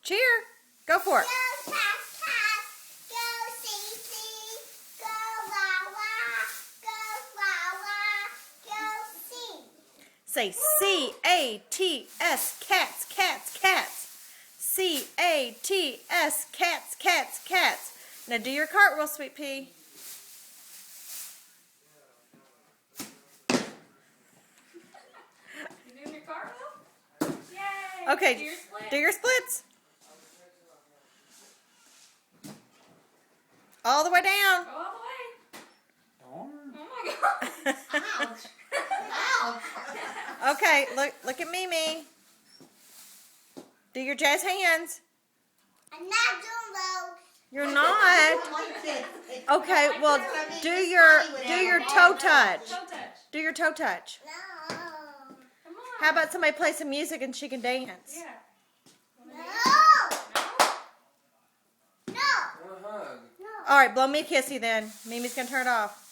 Cheer. Go for it. Go, Pass, Pass. Go, CC. Go, Wawa. Go, Wawa. Go, C. Say C-A-T-S, cats, cats, cats. C-A-T-S, cats, cats, cats. Now do your cartwheel, Sweet Pea. You doing your cartwheel? Yay! Okay, Do your split. do your splits. All the way down. Go all the way. Darn. Oh my god. Ouch. Ouch. Okay, look at Mimi. Do your jazz hands. I'm not doing those. You're not. Okay, well do your toe touch. Toe touch. Do your toe touch. No. Come on. How about somebody play some music and she can dance? Yeah. No. No? No. Or a hug. No. All right, blow me a kissy then. Mimi's gonna turn it off.